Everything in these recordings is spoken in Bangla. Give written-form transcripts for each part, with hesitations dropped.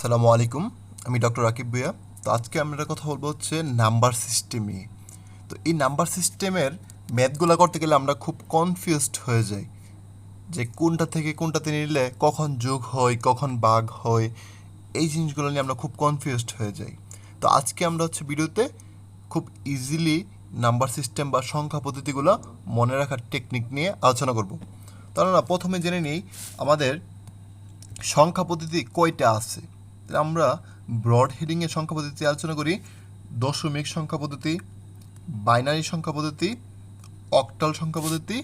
আসসালামু আলাইকুম। আমি ডক্টর রাকিব ভুঁইয়া। তো আজকে আমরা কথা বলবো হচ্ছে নাম্বার সিস্টেম নিয়ে। তো এই নাম্বার সিস্টেমের ম্যাথগুলো করতে গেলে আমরা খুব কনফিউজড হয়ে যাই যে কোনটা থেকে কোনটাতে নিলে কখন যোগ হয়, কখন ভাগ হয়। এই জিনিসগুলো নিয়ে আমরা খুব কনফিউজড হয়ে যাই। তো আজকে আমরা হচ্ছে ভিডিওতে খুব ইজিলি নাম্বার সিস্টেম বা সংখ্যা পদ্ধতিগুলো মনে রাখার টেকনিক নিয়ে আলোচনা করব। তাহলে না প্রথমে জেনে নিই আমাদের সংখ্যা পদ্ধতি কয়টা আছে। তাহলে আমরা ব্রড হেডিংয়ে সংখ্যা পদ্ধতি আলোচনা করি। দশমিক সংখ্যা পদ্ধতি, বাইনারি সংখ্যা পদ্ধতি, অক্টাল সংখ্যা পদ্ধতি,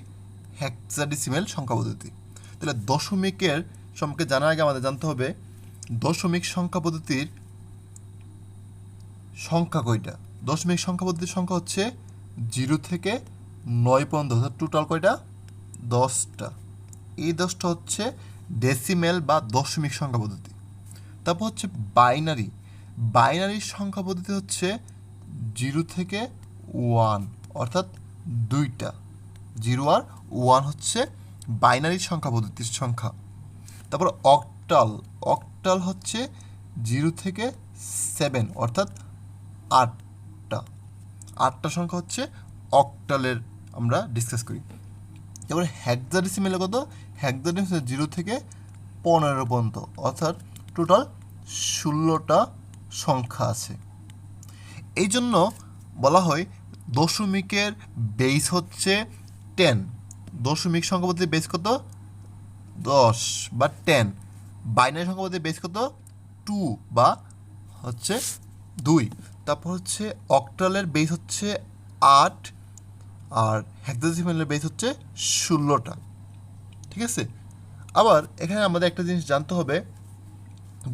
হেক্সাডেসিমেল সংখ্যা পদ্ধতি। তাহলে দশমিকের সম্পর্কে জানার আগে আমাদের জানতে হবে দশমিক সংখ্যা পদ্ধতির সংখ্যা কয়টা। দশমিক সংখ্যা পদ্ধতির সংখ্যা হচ্ছে 0 থেকে 9 পর্যন্ত, অর্থাৎ টোটাল কয়টা? 10টা। এই 10টা হচ্ছে ডেসিমেল বা দশমিক সংখ্যা পদ্ধতি। তারপর হচ্ছে বাইনারি। বাইনারি সংখ্যা পদ্ধতি হচ্ছে 0 থেকে 1, অর্থাৎ 2টা। 0 আর 1 হচ্ছে বাইনারি সংখ্যা পদ্ধতির সংখ্যা। তারপর অক্টাল। অক্টাল হচ্ছে 0 থেকে 7, অর্থাৎ 8টা। 8টা সংখ্যা হচ্ছে অক্টালের আমরা ডিসকাস করি। এবারে হেক্সাডেসিমেলে কত? হেক্সাডেসিমেল 0 থেকে 15 পর্যন্ত, অর্থাৎ টোটাল 16টা সংখ্যা আছে। এই জন্য বলা হয় দশমিকের বেস হচ্ছে 10। দশমিক সংখ্যা পদ্ধতির বেস কত? 10 বা 10। বাইনারি সংখ্যা পদ্ধতির বেস কত? 2 বা হচ্ছে 2। তারপর হচ্ছে অক্টালের বেস হচ্ছে 8, আর হেক্সাডেসিমেলের বেস হচ্ছে 16টা। ঠিক আছে। আবার এখানে আমাদের একটা জিনিস জানতে হবে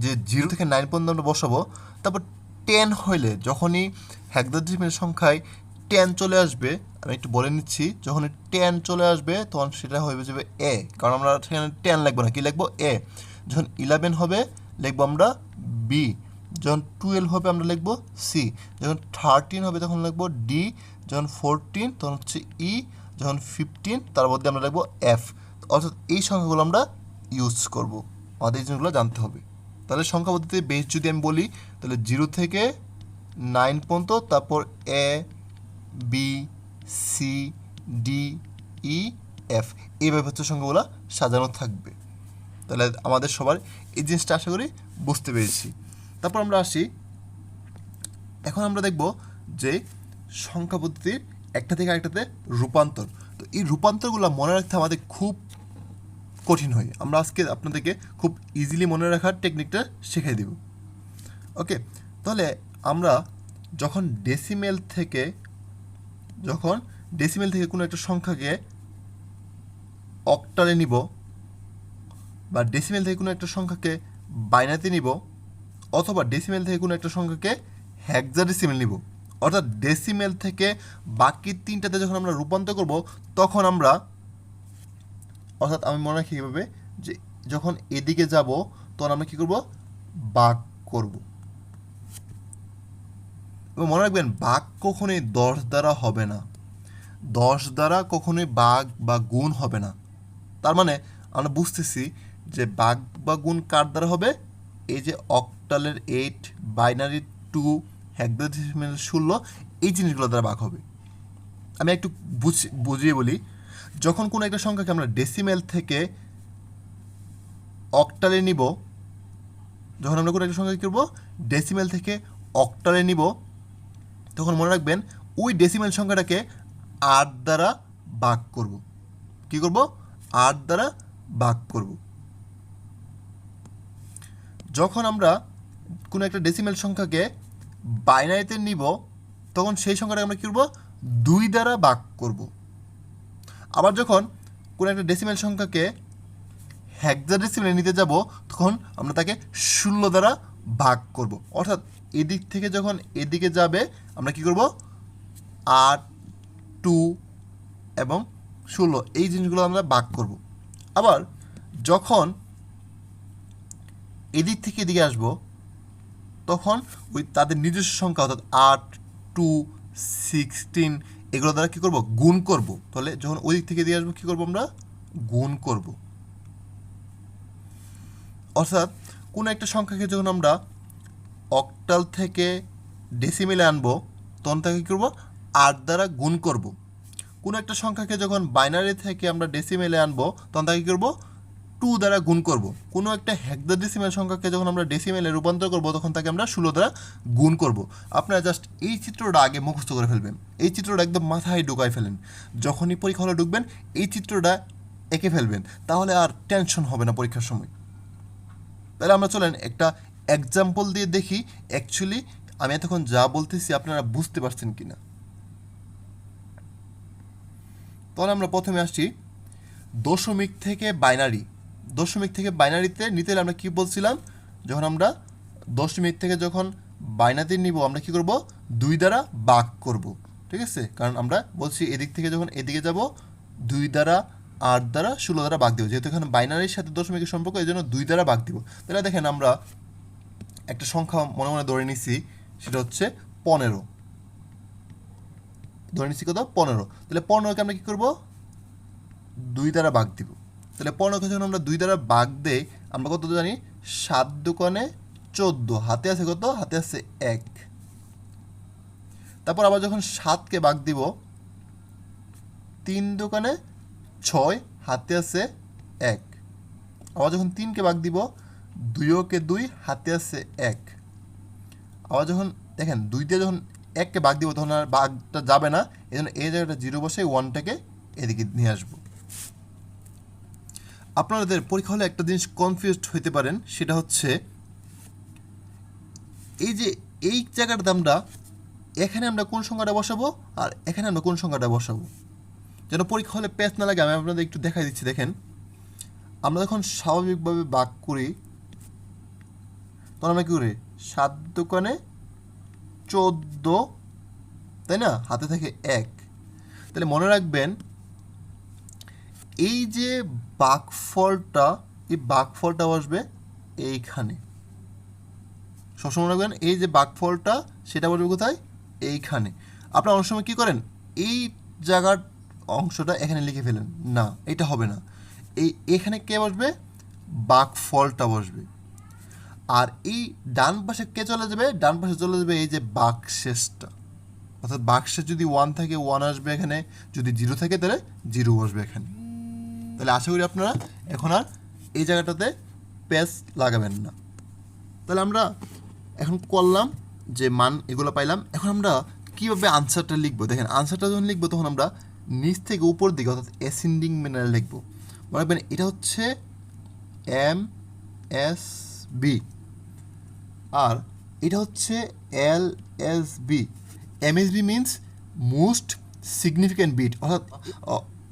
যে 0 থেকে 9 পর্যন্ত আমরা বসাবো। তারপর 10 হইলে যখনই হেক্সাডেসিমেল সংখ্যায় 10 চলে আসবে, আমি একটু বলে নিচ্ছি, যখন 10 চলে আসবে তখন সেটা হয়ে যাবে এ, কারণ আমরা সেখানে 10 লিখবো না, কি লিখবো? এ। যখন 11 হবে লিখবো আমরা বি। যখন 12 হবে আমরা লিখবো সি। যখন 13 হবে তখন লিখবো ডি। যখন 14 তখন হচ্ছে ই। যখন 15 তার মধ্যে আমরা লিখবো এফ। অর্থাৎ এই সংখ্যাগুলো আমরা ইউজ করব। আমাদের এই জিনিসগুলো জানতে হবে। তাহলে সংখ্যা পদ্ধতির বেস যদি আমি বলি, তাহলে 0 থেকে 9 পর্যন্ত, তারপর এ, বি, সি, ডি, ই, এফ, এইভাবে হচ্ছে সংখ্যাগুলো সাজানো থাকবে। তাহলে আমাদের সবার এই জিনিসটা আশা করি বুঝতে পেরেছি। তারপর আমরা আসি, এখন আমরা দেখব যে সংখ্যা পদ্ধতির একটা থেকে আরেকটাতে রূপান্তর। তো এই রূপান্তরগুলো মনে রাখতে আমাদের খুব কঠিন হয়। আমরা আজকে আপনাদেরকে খুব ইজিলি মনে রাখার টেকনিকটা শিখিয়ে দেব। ওকে, তাহলে আমরা যখন ডেসিমেল থেকে কোনো একটা সংখ্যাকে অক্টালে নিব, বা ডেসিমেল থেকে কোনো একটা সংখ্যাকে বাইনারিতে নিব, অথবা ডেসিমেল থেকে কোনো একটা সংখ্যাকে হেক্সাডেসিমেল নিব, অর্থাৎ ডেসিমেল থেকে বাকি তিনটাতে যখন আমরা রূপান্তর করব, তখন আমরা, অর্থাৎ আমি মনে রাখি কীভাবে, যে যখন এদিকে যাব তখন আমরা কী করব? ভাগ করব। এবং মনে রাখবেন ভাগ কখনোই 10 দ্বারা হবে না। 10 দ্বারা কখনোই ভাগ বা গুণ হবে না। তার মানে আমরা বুঝতেছি যে ভাগ বা গুণ কার দ্বারা হবে? এই যে অক্টালের 8, বাইনারি 2, হেক্সাডেসিমেল 16, এই জিনিসগুলো দ্বারা ভাগ হবে। আমি একটু বুঝিয়ে বলি, যখন কোনো একটা সংখ্যাকে আমরা ডেসিমেল থেকে অক্টালে নিব, যখন আমরা কোনো একটা সংখ্যা কী করব? ডেসিমেল থেকে অক্টালে নিব, তখন মনে রাখবেন ওই ডেসিমেল সংখ্যাটাকে 8 দ্বারা ভাগ করব। কী করব? 8 দ্বারা ভাগ করব। যখন আমরা কোনো একটা ডেসিমেল সংখ্যাকে বাইনারিতে নিব, তখন সেই সংখ্যাটাকে আমরা কী করব? 2 দ্বারা ভাগ করব। আবার যখন কোনো একটা ডেসিমেল সংখ্যাকে হেক্সাডেসিমেলে নিতে যাব, তখন আমরা তাকে 16 দ্বারা ভাগ করব। অর্থাৎ এদিক থেকে যখন এদিকে যাবে আমরা কী করব? 8, 2 এবং 16, এই জিনিসগুলো আমরা ভাগ করব। আবার যখন এদিক থেকে এদিকে আসবো, তখন ওই তাদের নিজস্ব সংখ্যা, অর্থাৎ 8, 2, 16, এগুলো দ্বারা কী করব? গুণ করব। তাহলে যখন ওই দিক থেকে এদিকে আসবো কী করব? আমরা গুণ করব। অর্থাৎ কোনো একটা সংখ্যাকে যখন আমরা অক্টাল থেকে ডেসিমেলে আনবো তখন তাকে কী করবো 8 দ্বারা গুণ করব। কোনো একটা সংখ্যাকে যখন বাইনারি থেকে আমরা ডেসিমেলে আনবো তখন তাকে কী করবো 2 দ্বারা গুণ করব। কোনো একটা হেক্সাডেসিমেল সংখ্যাকে যখন আমরা ডেসিমেলে রূপান্তর করব তখন তাকে আমরা 16 দ্বারা গুণ করব। আপনারা জাস্ট এই চিত্রটা আগে মুখস্থ করে ফেলবেন, এই চিত্রটা একদম মাথায় ঢুকাই ফেলেন। যখনই পরীক্ষা হলে ঢুকবেন এই চিত্রটা এঁকে ফেলবেন, তাহলে আর টেনশন হবে না পরীক্ষার সময়। তাহলে আমরা চলেন একটা এক্সাম্পল দিয়ে দেখি অ্যাকচুয়ালি আমি এতক্ষণ যা বলতেছি আপনারা বুঝতে পারছেন কি না। তাহলে আমরা প্রথমে আসছি দশমিক থেকে বাইনারি। দশমিক থেকে বাইনারিতে নিতে হলে আমরা কী বলছিলাম, যখন আমরা দশমিক থেকে যখন বাইনারি নিব আমরা কী করব 2 দ্বারা ভাগ করব, ঠিক আছে? কারণ আমরা বলছি এদিক থেকে যখন এদিকে যাব 2 দ্বারা 8 দ্বারা 16 দ্বারা ভাগ দেবো, যেহেতু এখানে বাইনারির সাথে দশমিকের সম্পর্ক এই জন্য 2 দ্বারা ভাগ দিব। তাহলে দেখেন আমরা একটা সংখ্যা মনে মনে ধরে নিছি, সেটা হচ্ছে 15 ধরে নিচ্ছি কত 15। তাহলে 15কে আমরা কী করব 2 দ্বারা ভাগ দিব। তাহলে 15কে যখন আমরা 2 দ্বারা ভাগ দেই আমরা কত জানি 7 দোকানে 14, হাতে আছে কত, হাতে আছে 1। তারপর আবার যখন 7কে ভাগ দিব 3 দোকানে 6, হাতে আছে 1। আবার যখন 3কে ভাগ দিব 2কে 2, হাতে আছে 1। আবার যখন দেখেন 2 দিয়ে যখন 1কে ভাগ দিব তখন আর ভাগটা যাবে না, এই জন্য এই জায়গাটা 0 বসে 1টাকে এদিকে নিয়ে আসবো। আপনাদের পরীক্ষা হলে একটা জিনিস কনফিউজড হতে পারেন, সেটা হচ্ছে এই যে এই জায়গাটাতে আমরা এখানে আমরা কোন সংখ্যাটা বসাবো আর এখানে আমরা কোন সংখ্যাটা বসাবো, যেন পরীক্ষা হলে প্যাচ না লাগে। আমি আপনাদের একটু দেখাই দিচ্ছি। দেখেন আমরা যখন স্বাভাবিকভাবে ভাগ করি তখন আমরা কী করি 7 দোকানে 14, তাই না, হাতে থেকে 1। তাহলে মনে রাখবেন এই যে ভাগফলটা, এই ভাগফলটা বসবে এইখানে। সবসময় রাখবেন এই যে ভাগফলটা সেটা বসবে কোথায়, এইখানে। আপনারা অনেক সময় কী করেন এই জায়গার অংশটা এখানে লিখে ফেলেন, না এটা হবে না। এখানে কে বসবে, ভাগফলটা বসবে। আর এই ডান পাশে কে চলে যাবে, ডান পাশে চলে যাবে এই যে ভাগশেষটা। অর্থাৎ ভাগশেষ যদি 1 থাকে 1 আসবে এখানে, যদি 0 থাকে তাহলে 0 বসবে এখানে। তাহলে আশা করি আপনারা এখন আর এই জায়গাটাতে পেজ লাগাবেন না। তাহলে আমরা এখন করলাম যে মান এগুলো পাইলাম, এখন আমরা কীভাবে আনসারটা লিখবো। দেখেন আনসারটা যখন লিখবো তখন আমরা নিচ থেকে উপর দিকে অর্থাৎ অ্যাসেন্ডিং ম্যানারে লিখবো। মনে রাখবেন এটা হচ্ছে MSB আর এটা হচ্ছে LSB। MSB means most significant bit, অর্থাৎ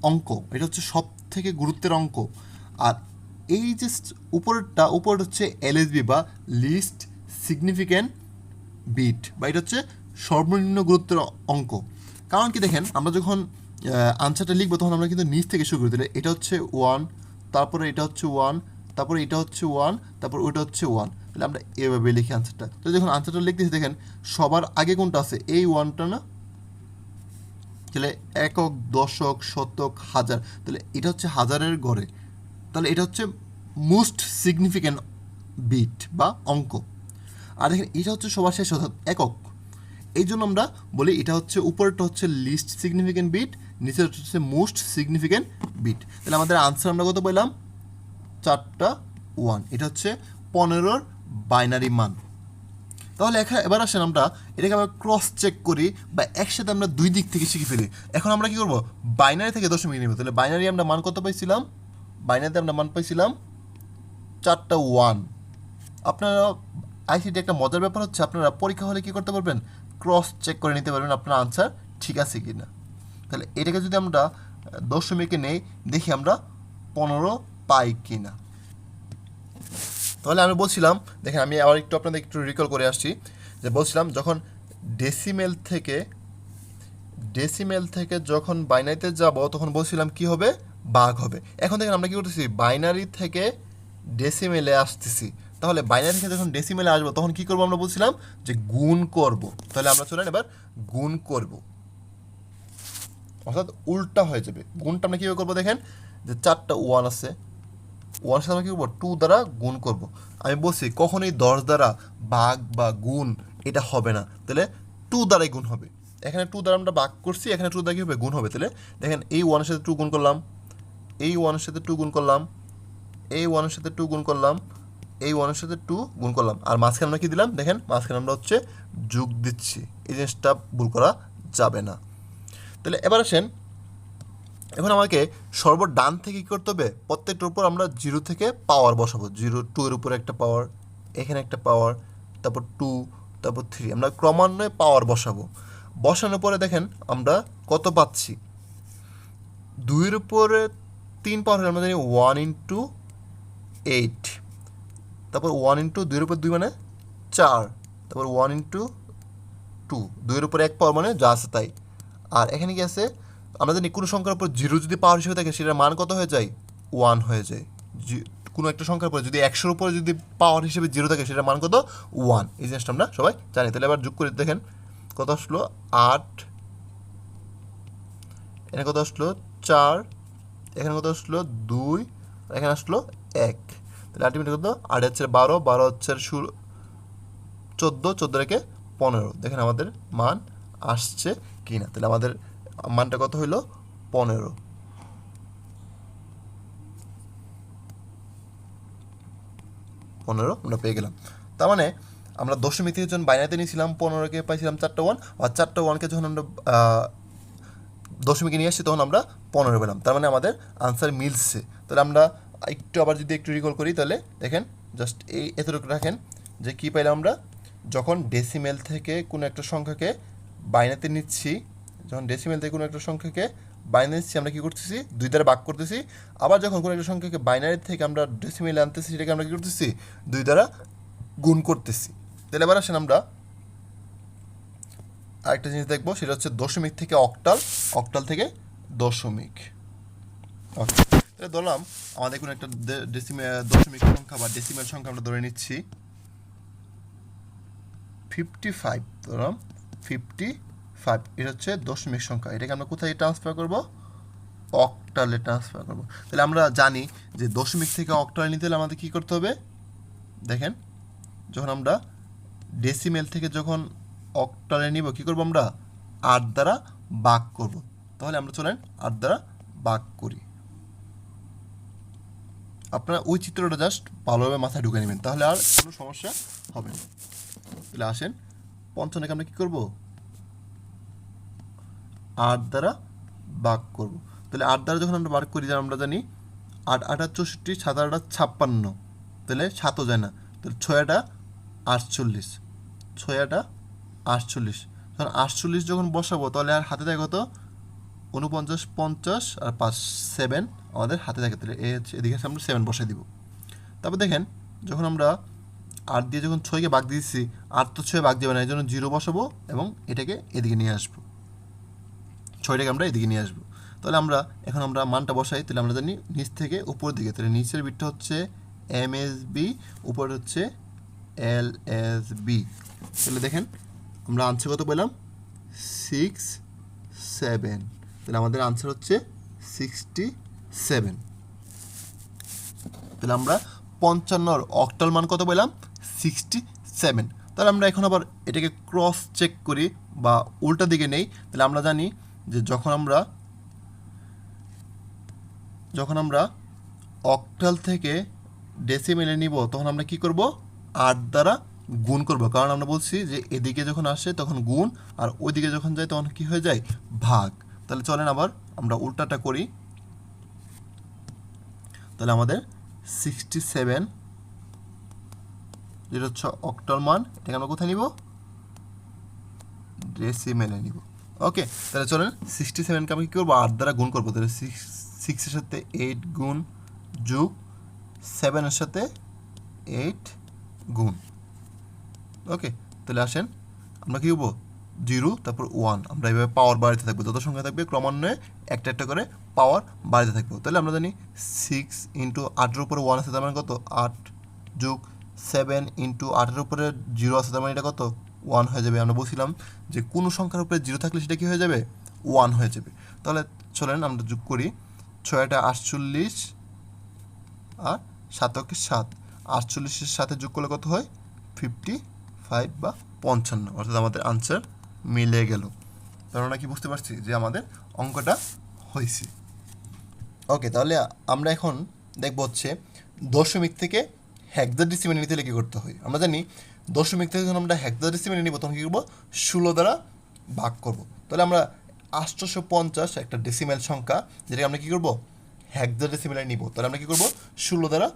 অঙ্ক, এটা হচ্ছে সব থেকে গুরুত্বের অঙ্ক। আর এই যে উপরটা হচ্ছে LSB বা লিস্ট সিগনিফিক্যান্ট বিট, বা এটা হচ্ছে সর্বনিম্ন গুরুত্বের অঙ্ক। কারণ কি দেখেন আমরা যখন আনসারটা লিখবো তখন আমরা কিন্তু নিচ থেকে শুরু করি। তাহলে এটা হচ্ছে 1, তারপরে এটা হচ্ছে 1, তারপরে এটা হচ্ছে 1, তারপর ওইটা হচ্ছে 1। তাহলে আমরা এভাবে লিখি আনসারটা। তাহলে যখন আনসারটা লিখতেছি দেখেন সবার আগে কোনটা আছে, এই 1টা না। তাহলে একক, দশক, শতক, হাজার, তাহলে এটা হচ্ছে হাজারের ঘরে। তাহলে এটা হচ্ছে মোস্ট সিগনিফিক্যান্ট বিট বা অঙ্ক। আর দেখেন এটা হচ্ছে সবার শেষ অর্থাৎ একক, এই জন্য আমরা বলি এটা হচ্ছে উপরটা হচ্ছে লিস্ট সিগনিফিক্যান্ট বিট, নিচের হচ্ছে মোস্ট সিগনিফিক্যান্ট বিট। তাহলে আমাদের আনসার আমরা কত পেলাম, 4টা 1। এটা হচ্ছে 15-র বাইনারি মান। তাহলে এবার আসেন আমরা এটাকে আমরা ক্রস চেক করি বা একসাথে আমরা দুই দিক থেকে শিখে ফেলি। এখন আমরা কী করবো, বাইনারি থেকে দশমিক নিব। তাহলে বাইনারি আমরা মান কত পাইছিলাম, বাইনারিতে আমরা মান পাইছিলাম 4টা 1। আপনারা আইসিটি একটা মজার ব্যাপার হচ্ছে আপনারা পরীক্ষা হলে কী করতে পারবেন, ক্রস চেক করে নিতে পারবেন আপনার আনসার ঠিক আছে কি না। তাহলে এটাকে যদি আমরা দশমিকে নেই দেখি আমরা 15 পাই কি না। তাহলে আমি বলছিলাম, দেখেন আমি আবার একটু আপনাদের একটু রিকল করে আসছি, যে বলছিলাম যখন ডেসিমেল থেকে যখন বাইনারিতে যাব তখন বলছিলাম কি হবে, ভাগ হবে। এখন দেখেন আমরা কী করতেছি, বাইনারি থেকে ডেসিমেলে আসতেছি। তাহলে বাইনারি থেকে যখন ডেসিমেলে আসবো তখন কী করবো, আমরা বলছিলাম যে গুণ করব। তাহলে আমরা চলেন এবার গুণ করব, অর্থাৎ উল্টা হয়ে যাবে। গুণটা আমরা কীভাবে করবো, দেখেন যে 4টা 1 আছে, ওয়ানের সাথে আমরা কী করবো, 2 দ্বারা গুণ করব। আমি বলছি কখনোই 10 দ্বারা ভাগ বা গুণ এটা হবে না, তাহলে 2 দ্বারাই গুণ হবে। এখানে 2 দ্বারা আমরা ভাগ করছি, এখানে 2 দ্বারা কী হবে, গুণ হবে। তাহলে দেখেন এই 1 এর সাথে 2 গুণ করলাম, এই 1 এর সাথে 2 গুণ করলাম, এই 1 এর সাথে 2 গুণ করলাম, এই 1 এর সাথে 2 গুণ করলাম, আর মাঝখানে আমরা কী দিলাম, দেখেন মাঝখানে আমরা হচ্ছে যোগ দিচ্ছি। এই জিনিসটা ভুল করা যাবে না। তাহলে এবার আসেন, এখন আমাকে সর্বডান থেকে কী করতে হবে, প্রত্যেকটার উপর আমরা 0 থেকে পাওয়ার বসাবো। 0, 2 এর উপরে একটা পাওয়ার, এখানে একটা পাওয়ার, তারপর 2, তারপর 3, আমরা ক্রমান্বয়ে পাওয়ার বসাবো। বসানোর পরে দেখেন আমরা কত পাচ্ছি, 2 এর উপরে 3 পাওয়ার হলে আমরা জানি 1 ইন্টু 8, তারপর 1 ইন্টু 2 এর উপর 2 মানে 4, তারপর 1 ইন্টু 2, 2 এর উপর 1 পাওয়ার মানে যা আছে তাই। আর এখানে কি আছে, আমরা জানি কোনো সংখ্যার উপর 0 যদি পাওয়ার হিসেবে থাকে সেটার মান কত হয়ে যায়, 1 হয়ে যায়। কোনো একটা সংখ্যার উপরে যদি 100-র উপরে যদি পাওয়ার হিসেবে 0 থাকে সেটার মান কত, 1। এই জিনিসটা আমরা সবাই জানি। তাহলে এবার যোগ করে দেখেন কত আসলো, 8, এখানে কত আসলো 4, এখানে কত আসলো 2, এখানে আসলো 1। তাহলে আলটিমেটলি কত, 8 হচ্ছে 12, 12 হচ্ছে 14, 14 রেখে 15। দেখেন আমাদের মান আসছে কি না। তাহলে আমাদের মানটা কত হইল, 15। আমরা পেয়ে গেলাম। তার মানে আমরা দশমিক থেকে যখন বাইনারিতে নিয়েছিলাম 15কে পাইছিলাম 4টা 1, আর 4টা 1কে যখন আমরা দশমিকে নিয়ে আসছি তখন আমরা 15 পেলাম। তার মানে আমাদের আনসার মিলছে। তাহলে আমরা একটু আবার যদি একটু রিকল করি, তাহলে দেখেন জাস্ট এই এতটুকু রাখেন যে কী পাইলাম আমরা, যখন ডেসিমেল থেকে কোনো একটা সংখ্যাকে বাইনারিতে নিচ্ছি, যখন ডেসিমেল থেকে কোনো একটা সংখ্যাকে বাইনারি নিচ্ছি, আমরা কী করতেছি, 2 দ্বারা ভাগ করতেছি। আবার যখন কোনো একটা সংখ্যাকে বাইনারি থেকে আমরা ডেসিমেলে আনতেছি, সেটাকে আমরা কী করতেছি, 2 দ্বারা গুণ করতেছি। তাহলে এবার আসেন আমরা আরেকটা জিনিস দেখবো, সেটা হচ্ছে দশমিক থেকে অক্টাল, অক্টাল থেকে দশমিক। ওকে, তাহলে ধরলাম আমাদের কোনো একটা দশমিক সংখ্যা বা ডেসিমেল সংখ্যা আমরা ধরে নিচ্ছি 55, ধরলাম 55, এটা হচ্ছে দশমিক সংখ্যা। এটাকে আমরা কোথায় ট্রান্সফার করব, অক্টালে ট্রান্সফার করব। তাহলে আমরা জানি যে দশমিক থেকে অক্টালে নিতে হলে আমাদের কী করতে হবে, দেখেন যখন আমরা ডেসিমেল থেকে যখন অক্টালে নিব, কী করবো আমরা, 8 দ্বারা ভাগ করব। তাহলে আমরা চলেন 8 দ্বারা ভাগ করি। আপনারা ওই চিত্রটা জাস্ট ভালোভাবে মাথায় ঢুকে নেবেন, তাহলে আর কোনো সমস্যা হবে না। তাহলে আসেন 55কে আমরা কী করব, 8 দ্বারা ভাগ করব। তাহলে 8 দ্বারা যখন আমরা ভাগ করি, আমরা জানি 8 8 64, 7 8 56, তাহলে 7ও যায় না, তাহলে 6 8 48, 6 8 48। যখন 48 যখন বসাবো, তাহলে আর হাতে থাকে কত, 49, 50 আর 5 7 আমাদের হাতে থাকে। তাহলে এদিকে আমরা 7 বসাই দিব। তারপর দেখেন যখন আমরা 8 দিয়ে যখন 6কে ভাগ দিয়েছি, 8 তো 6 ভাগ যাবে না, এই জন্য 0 বসাবো এবং এটাকে এদিকে নিয়ে আসবো, 6টাকে আমরা এদিকে নিয়ে আসবো। তাহলে আমরা এখন আমরা মানটা বসাই। তাহলে আমরা জানি নিচ থেকে উপরের দিকে, তাহলে নিচের বিটটা হচ্ছে MSB, উপরে হচ্ছে LSB। তাহলে দেখেন আমরা আনসার কত পেলাম, 6 7। তাহলে আমাদের আনসার হচ্ছে 67। তাহলে আমরা 55-র অক্টাল মান কত পেলাম, 67। তাহলে আমরা এখন আবার এটাকে ক্রস চেক করি বা উল্টা দিকে নেই। তাহলে আমরা জানি যে যখন আমরা অক্টাল থেকে ডেসিমেলে নিব, তখন আমরা কি করব, 8 দ্বারা গুণ করব। কারণ আমরা বলছি যে এদিকে যখন আসে তখন গুণ, আর ওইদিকে যখন যায় তখন কি হয়ে যায়, ভাগ। তাহলে চলেন আবার আমরা উল্টাটা করি। তাহলে আমাদের 67 যেটা হচ্ছে অক্টাল মান, এটাকে আমরা কোথায় নিব, ডেসিমেলে নিব। ওকে, তাহলে চলেন 67কে আমি কী করবো, 8 দ্বারা গুণ করবো। তাহলে 6-এর সাথে 8 গুণ যোগ 7-এর সাথে 8 গুণ। ওকে, তাহলে আসেন আমরা কী করবো, 0 তারপর 1, আমরা এইভাবে পাওয়ার বাড়াতে থাকবো। যত সংখ্যা থাকবে ক্রমান্বয়ে একটা একটা করে পাওয়ার বাড়াতে থাকবো। তাহলে আমরা জানি 6 ইন্টু 8-এর উপরে 1 আছে, তার মানে কত, 8 যোগ 7 ইন্টু 8-এর উপরে 0 আছে, তার মানে এটা কত, 1 হয়ে যাবে। আমরা বলছিলাম যে কোনো সংখ্যার উপরে 0 থাকলে সেটা কী হয়ে যাবে, 1 হয়ে যাবে। তাহলে চলেন আমরা যোগ করি, 6 8 48 আর 7 7, 48-এর সাথে যোগ করলে কত হয় 55 বা 55, অর্থাৎ আমাদের আনসার মিলে গেল। তাহলে আমরা কি বুঝতে পারছি যে আমাদের অঙ্কটা হয়েছে। ওকে, তাহলে আমরা এখন দেখব হচ্ছে দশমিক থেকে হেক্সাডেসিমেলে নিতে হলে কী করতে হয়। আমরা জানি দশমিক থেকে যখন আমরা হেক্সাডেসিমেলে নিব তখন কী করবো, 16 দ্বারা ভাগ করব। তাহলে আমরা 850 একটা ডেসিমেল সংখ্যা, যেটাকে আমরা কী করব, হেক্সাডেসিমেলে নিব। তাহলে আমরা কী করব, 16 দ্বারা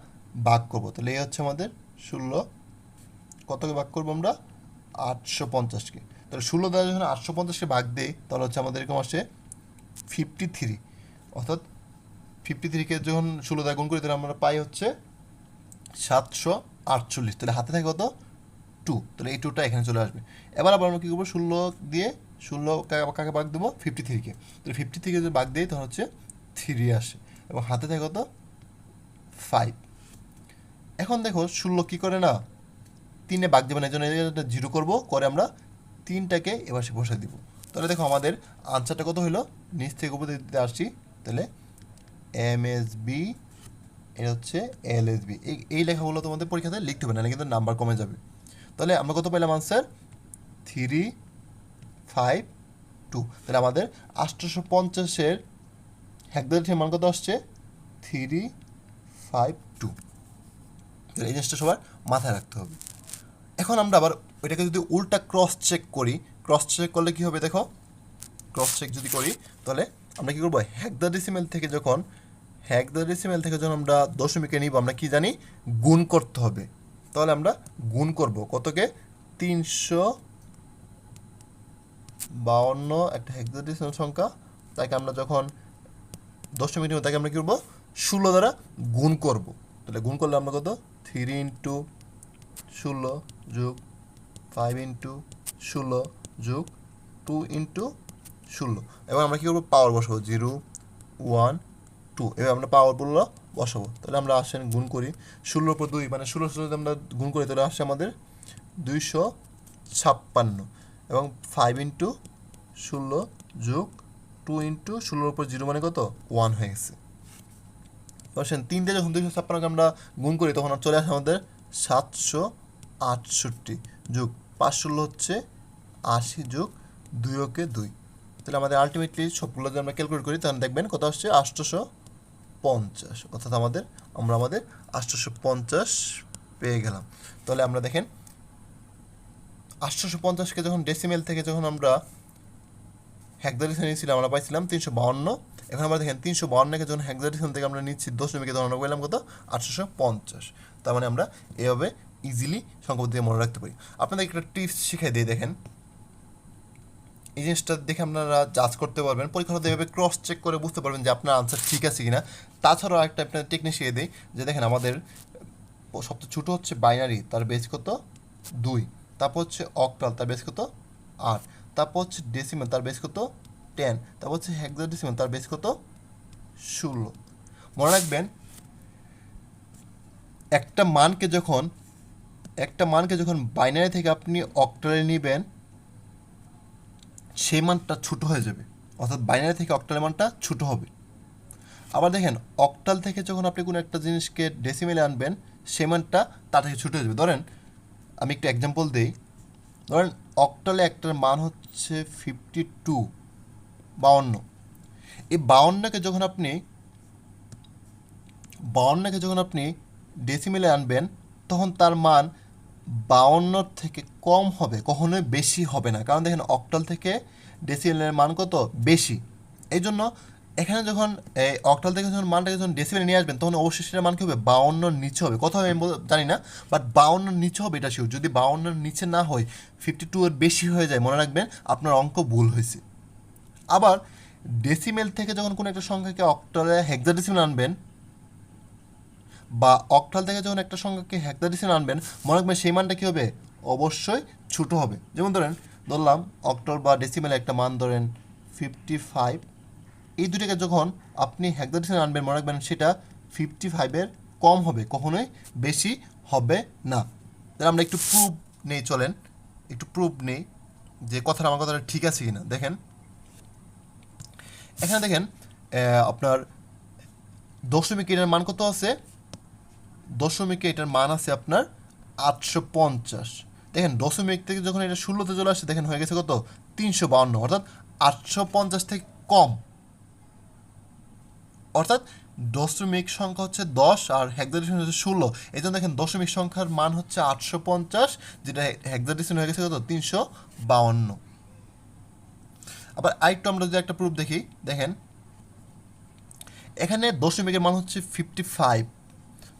ভাগ করব। তাহলে এই হচ্ছে আমাদের 16, কতকে ভাগ করবো আমরা, 850-কে। তাহলে 16 দ্বারা যখন 850-কে ভাগ দেই তাহলে হচ্ছে আমাদের এরকম আসে 53, অর্থাৎ 53-কে যখন 16 দ্বারা গুণ করি তাহলে আমরা পাই হচ্ছে 748। তাহলে হাতে থাকে কত, 2, তাহলে এই 2টা এখানে চলে আসবে। এবার আবার আমরা কী করবো, 16 দিয়ে 16 কাকে ভাগ দেবো, 53-কে। তাহলে 53-কে যদি ভাগ দিই তখন হচ্ছে 3 আসে এবং হাতে থাকে কত, 5। এখন দেখো 16 কী করে না, 3-এ ভাগ দেবে না, এই জন্য 0 করবো, করে আমরা 3টাকে এবার সে বসে দিব। তাহলে দেখো আমাদের আনসারটা কত হলো, নিচ থেকে উপরে দিতে আসছি। তাহলে MSB, এটা হচ্ছে LSB। এই লেখাগুলো তোমাদের পরীক্ষাতে লিখতে হবে, না কিন্তু নাম্বার কমে যাবে। তাহলে আমরা কত পেলাম আনসার, 352। তাহলে আমাদের 850-এর হেক্সাডেসিমেল মান কত আসছে, 352। তাহলে এই জিনিসটা সবার মাথায় রাখতে হবে। এখন আমরা আবার ওইটাকে যদি উল্টা ক্রস চেক করি, ক্রস চেক করলে কী হবে দেখো, ক্রস চেক যদি করি তাহলে আমরা কী করবো, হেক্সাডেসিমেল থেকে যখন আমরা দশমিকে নিব, আমরা কি জানি, গুণ করতে হবে। তাহলে আমরা গুণ করব কতকে, 352 একটা হেক্সাডেসিমেল সংখ্যা, তাকে আমরা যখন দশমিক নিব তাকে আমরা কী করবো, 16 দ্বারা গুণ করব। তাহলে গুণ করলে আমরা কত, 3 × 16 যোগ 5 × 16 যোগ 2 × 16। এবং আমরা কী করবো, পাওয়ার বসাবো, 0 1 2, এবার আমরা পাওয়ারগুলো বসাবো। তাহলে আমরা আসেন গুণ করি, 16 উপর 2 মানে 16 যদি আমরা গুণ করি তাহলে আসছে আমাদের 256, এবং 5 × 16 যোগ 2 × 16 উপর 0 মানে কত, 1 হয়ে গেছে। আসেন 3 দিয়ে যখন 256-কে আমরা গুণ করি তখন চলে আসে আমাদের 768 যোগ 5 16 হচ্ছে 80 যোগ 2 ওকে 2। তাহলে আমাদের আলটিমেটলি সবগুলো যদি আমরা ক্যালকুলেট করি তাহলে দেখবেন কত আসছে, 850, অর্থাৎ আমরা আমাদের 850 পেয়ে গেলাম। তাহলে আমরা দেখেন 850-কে যখন ডেসিমেল থেকে যখন আমরা হেক্সাডেসিমেলে নিয়েছিলাম আমরা পাইছিলাম 352। এখন আমরা দেখেন 352-কে যখন হেক্সাডেসিমেল থেকে আমরা নিচ্ছি দশমিকে তখন আমরা পেলাম কত, 850। তার মানে আমরা এভাবে ইজিলি সংখ্যা পদ্ধতি মনে রাখতে পারি। আপনাদের একটা টিপস শিখাই দিয়ে দেখেন, এই জিনিসটা দেখে আপনারা জাজ করতে পারবেন, পরীক্ষাতে এভাবে ক্রস চেক করে বুঝতে পারবেন যে আপনার আনসার ঠিক আছে কিনা। তাছাড়াও একটা আপনার টেকনিক শিখিয়ে দিই, যে দেখেন আমাদের সবচেয়ে ছোটো হচ্ছে বাইনারি, তার বেস কত 2, তারপর হচ্ছে অক্টাল, তার বেস কত 8, তারপর হচ্ছে ডেসিমেল, তার বেস কত 10, তারপর হচ্ছে হেক্সাডেসিমেল, তার বেস কত 16। মনে রাখবেন একটা মানকে যখন বাইনারি থেকে আপনি অক্টালে নেবেন সেই মানটা ছোটো হয়ে যাবে, অর্থাৎ বাইনারি থেকে অক্টালের মানটা ছোটো হবে। আবার দেখেন অক্টাল থেকে যখন আপনি কোনো একটা জিনিসকে ডেসিমেলে আনবেন সেই মানটা তার থেকে ছোটো হয়ে যাবে। ধরেন আমি একটা এক্সাম্পল দিই, ধরেন অক্টালে একটার মান হচ্ছে 52, 52। এই 52-কে যখন আপনি ডেসিমেলে আনবেন তখন তার মান 52 থেকে কম হবে, কখনোই বেশি হবে না। কারণ দেখেন অক্টাল থেকে ডেসিমেলের মান কত বেশি, এই জন্য এখানে যখন অক্টাল থেকে যখন মানটাকে যখন ডেসিমেলে নিয়ে আসবেন তখন অবশ্যই সেটার মান কী হবে, 52-র নিচে হবে। কত হবে আমি জানি না, বাট 52-র নিচে হবে এটা শিওর। যদি 52-র নিচে না হয়, 52-এর বেশি হয়ে যায়, মনে রাখবেন আপনার অঙ্ক ভুল হয়েছে। আবার ডেসিমেল থেকে যখন কোনো একটা সংখ্যাকে অক্টালে হেক্সাডেসিমেল আনবেন, বা অক্টাল থেকে যখন একটা সংখ্যাকে হেক্সাডেসিমেল আনবেন, মনে রাখবেন সেই মানটা কী হবে, অবশ্যই ছোটো হবে। যেমন ধরলাম অক্টাল বা ডেসিমেলে একটা মান ধরেন 55, এই দুটোকে যখন আপনি হেক্সাডেসিমেলে আনবেন মনে রাখবেন সেটা 55-এর কম হবে, কখনোই বেশি হবে না। তাহলে আমরা একটু প্রুফ নেই, চলেন একটু প্রুফ নেই যে আমার কথাটা ঠিক আছে কি না। দেখেন এখানে দেখেন আপনার দশমিকের মান কত আছে, দশমিকে এটার মান আছে আপনার 850। দেখেন দশমিক থেকে যখন এটা 16তে চলে আসছে, দেখেন হয়ে গেছে কত 352, অর্থাৎ 850 থেকে কম। অর্থাৎ দশমিক সংখ্যা হচ্ছে 10 আর হেক্সাডেসিমাল হচ্ছে 16, এই জন্য দেখেন দশমিক সংখ্যার মান হচ্ছে 850, যেটা হেক্সাডেসিমাল হয়ে গেছে কত 352। আবার আরেকটু আমরা যদি একটা প্রুফ দেখি, দেখেন এখানে দশমিকের মান হচ্ছে 55,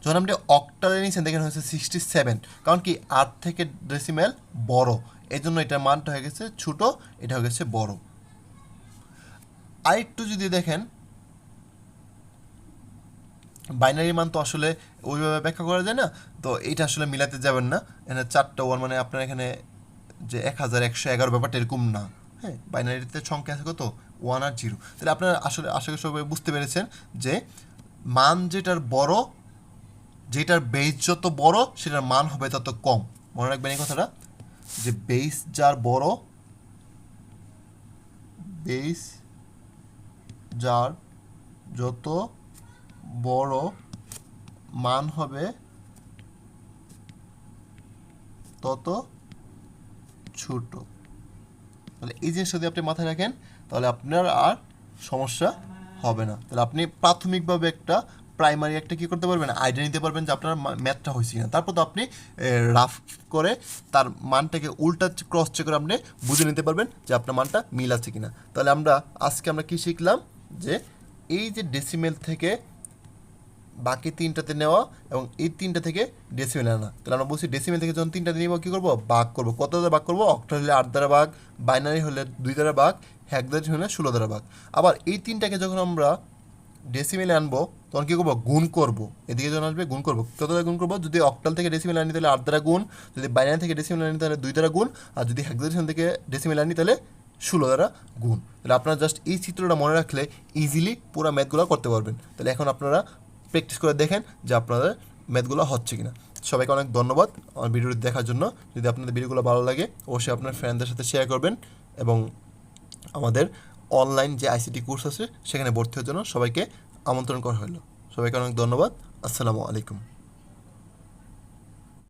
যখন আপনি অক্টালে নিয়েছেন দেখেন হচ্ছে 67, কারণ কি 8 থেকে ডেসিমেল বড়, এই জন্য এটার মানটা হয়ে গেছে ছোট, এটা হয়ে গেছে বড়। আরেকটু যদি দেখেন, বাইনারি মান তো আসলে ওইভাবে ব্যাখ্যা করা যায় না, তো এইটা আসলে মিলাতে যাবেন না। এখানে 4টা ওয়ান মানে আপনার এখানে যে 1111 ব্যাপারটা এরকম না। হ্যাঁ, বাইনারিতে সংখ্যা আছে কত 1 আর 0। তাহলে আপনারা আসলে আশা করি সবাই বুঝতে পেরেছেন যে মান যেটার বড়, যেটার বেস যত বড় সেটার মান হবে তত কম। মনে রাখবেন এই কথাটা, যে বেস যার বড়, বেস যার যত বড় মান হবে তত ছোট। তাহলে এই জিনিসটা যদি আপনি মাথায় রাখেন তাহলে আপনার আর সমস্যা হবে না। তাহলে আপনি প্রাথমিকভাবে একটা প্রাইমারি একটা কী করতে পারবেন, আইডিয়া নিতে পারবেন যে আপনার ম্যাথটা হয়েছে কিনা। তারপর তো আপনি রাফ করে তার মানটাকে উল্টা ক্রস চেক করে আপনি বুঝে নিতে পারবেন যে আপনার মানটা মিল আছে কিনা। তাহলে আজকে আমরা কী শিখলাম, যে এই যে ডেসিমেল থেকে বাকি তিনটাতে নেওয়া এবং এই তিনটা থেকে ডেসিমেল আনা। তাহলে আমরা বলছি ডেসিমেল থেকে যখন তিনটাতে নিব কী করবো, ভাগ করবো। কত দ্বারা ভাগ করবো, অক্টাল হলে 8 দ্বারা ভাগ, বাইনারি হলে 2 দ্বারা ভাগ, হেক্সাডেসিমাল হলে 16 দ্বারা ভাগ। আবার এই তিনটাকে যখন আমরা ডেসিমেলে আনবো তখন কী করবো, গুণ করবো। এদিকে যখন আসবে গুণ করবো, কত দ্বারা গুণ করবো, যদি অক্টাল থেকে ডেসিমেল আনি তাহলে 8 দ্বারা গুণ, যদি বাইনারি থেকে ডেসিমেল আনি তাহলে 2 দ্বারা গুণ, আর যদি হেক্সাডেসিমাল থেকে ডেসিমেল আনি তাহলে 16 দ্বারা গুণ। তাহলে আপনারা জাস্ট এই চিত্রটা মনে রাখলে ইজিলি পুরো ম্যাথগুলো করতে পারবেন। তাহলে এখন আপনারা প্র্যাকটিস করে দেখেন যে আপনাদের ম্যাথগুলো হচ্ছে কিনা। সবাইকে অনেক ধন্যবাদ আমার ভিডিওটি দেখার জন্য। যদি আপনাদের ভিডিওগুলো ভালো লাগে অবশ্যই আপনার ফ্রেন্ডদের সাথে শেয়ার করবেন, এবং আমাদের অনলাইন যে আইসিটি কোর্স আছে সেখানে ভর্তি হওয়ার জন্য সবাইকে আমন্ত্রণ করা হলো। সবাইকে অনেক ধন্যবাদ। আসসালামু আলাইকুম।